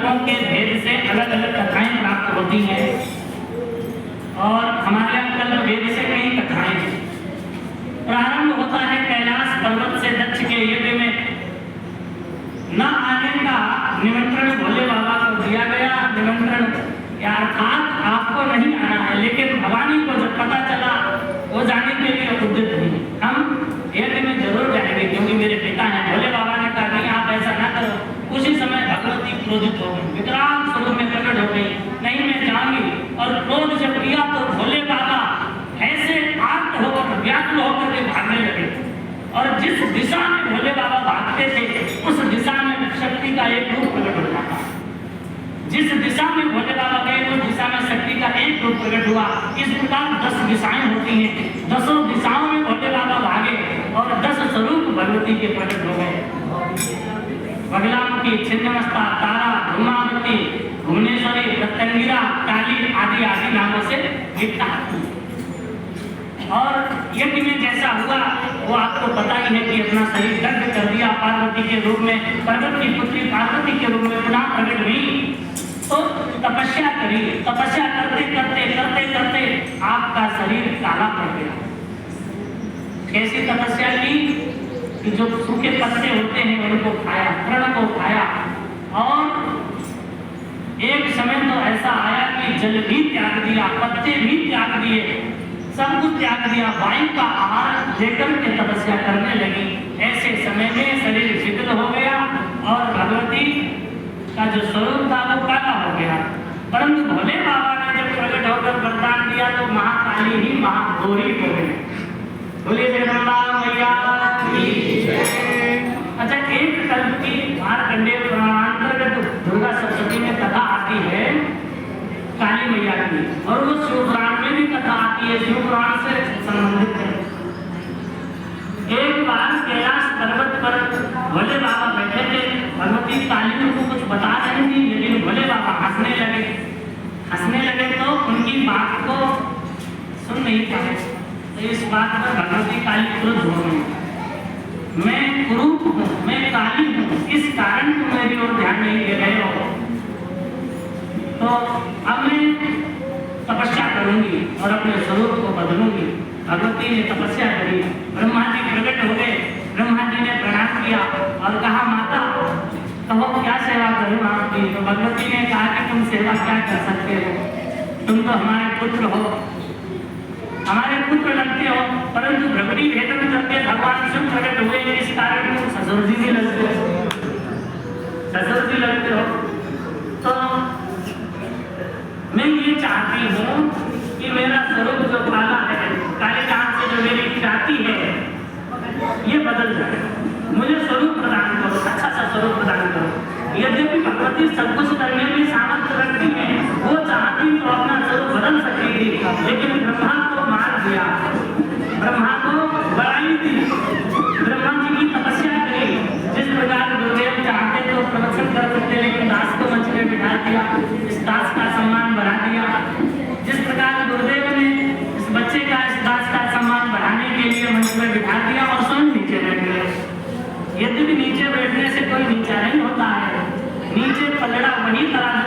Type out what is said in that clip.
कल्पों के भेद से अलग अलग कथाएं प्राप्त होती हैं और हमारे यहाँ कल्प भेद से कई कथाएं हैं। प्रारंभ होता है कैलाश पर्वत से दक्ष के यज्ञ में न आने का निमंत्रण भोले बाबा को दिया गया। निमंत्रण अर्थात आपको नहीं आना है, लेकिन भवानी को जब पता चला वो जाने के लिए उद्यत हुई। हम यज्ञ में जरूर जाएंगे क्योंकि मेरे पिता हैं। भोले बाबा ने कहा नहीं आप ऐसा ना करो। उसी समय भगवती क्रोधित हो गई, विकराल स्वरूप में प्रकट हो गई, नहीं मैं जाऊंगी। और क्रोध जब किया तो भोले बाबा ऐसे आर्त होकर व्याकुल होकर के भागने लगे और जिस दिशा में भोले बाबा भागते थे उस दिशा में शक्ति का एक रूप प्रकट हो जाता। जिस दिशा में भोले बाबा गए उस दिशा में शक्ति का एक रूप प्रकट हुआ। इस प्रकार 10 दिशाएं होती हैं। 10 दिशाओं में भोले बाबा भागे और 10 स्वरूप भगवती के प्रकट हो गए। बगलामुखी, छिन्नमस्ता, तारा, धूमावती, भुवनेश्वरी, प्रत्यंगिरा, काली आदि आदि नामों से विख्यात। और यज्ञ में जैसा हुआ वो आपको पता ही है कि अपना शरीर दग्ध कर दिया। पार्वती के रूप में, पर्वत की पुत्री पार्वती के रूप में पुनः प्रकट हुई तो तपस्या करी। तपस्या करते करते करते करते आपका शरीर काला पड़ गया। कैसी तपस्या की कि जो सूखे पत्ते होते हैं उनको खाया, तृण को खाया और एक समय तो ऐसा आया कि जल भी त्याग दिया, पत्ते भी त्याग दिए, सब कुछ त्याग दिया, वायु का आहार लेकर के तपस्या करने लगी। ऐसे समय में शरीर शिथिल हो गया और भगवती का जो स्वरूप था वो काला हो गया। परंतु भोले बाबा ने जब प्रकट होकर वरदान दिया तो महाकाली ही महागौरी हो गई। बोलिए जगदम्बा मैया की जय। अच्छा, एक कल्प की मार्कंडेय पुराणांतर्गत दुर्गा सप्तमी में कथा आती है काली मैया की, और वो शिव पुराण में भी कथा आती है, शिव पुराण से संबंधित है। एक बार कैलाश पर्वत पर भोले बाबा बैठे थे। भगवती काली उनको कुछ बता रही थी, लेकिन भोले बाबा हंसने लगे। हंसने लगे तो उनकी बात को सुन नहीं पाए। तो इस बात पर भगवती काली क्रोध हो गई। मैं कुरूप हूँ, मैं काली हूँ, इस कारण तुम मेरी ओर ध्यान नहीं दे रहे हो। तो अब मैं तपस्या करूंगी और अपने स्वरूप को बदलूंगी। भगवती ने तपस्या करी, ब्रह्मा जी प्रकट हो गए। ब्रह्मा जी ने प्रणाम किया और कहा माता कहो क्या सेवा करूं आपकी। तो भगवती ने कहा कि तुम सेवा क्या कर सकते हो, तुम तो हमारे पुत्र हो, हमारे पुत्र लगते हो। परंतु भ्रमणी भेदन करके भगवान शिव प्रकट हुए, इस कारण तुम ससुर जी भी लगते हो, ससुर जी लगते हो। तो मैं ये चाहती हूँ कि मेरा स्वरूप जो काला है, काले नाम से जो मेरी ख्याति है ये बदल जाए। मुझे स्वरूप प्रदान करो, अच्छा सा स्वरूप प्रदान करो। यद्यपि भगवती सब कुछ करने में सामर्थ्य रखती है, वो चाहती तो अपना स्वरूप बदल सकती थी, लेकिन ब्रह्मा को मार दिया, ब्रह्मा को बढ़ाई थी। ब्रह्मा जी की तपस्या करी। जिस प्रकार गुरुदेव चाहते तो प्रवचन कर सकते, लेकिन दास को मंच में बिठा दिया, इस दास का सम्मान बढ़ा दिया। जिस प्रकार गुरुदेव ने इस बच्चे का, इस दास का सम्मान बढ़ाने के लिए मंच में बिठा दिया और स्वयं नीचे बैठ गए। यद्यपि नीचे बैठने से कोई नीचा नहीं होता है, नीचे पलड़ा वही तरह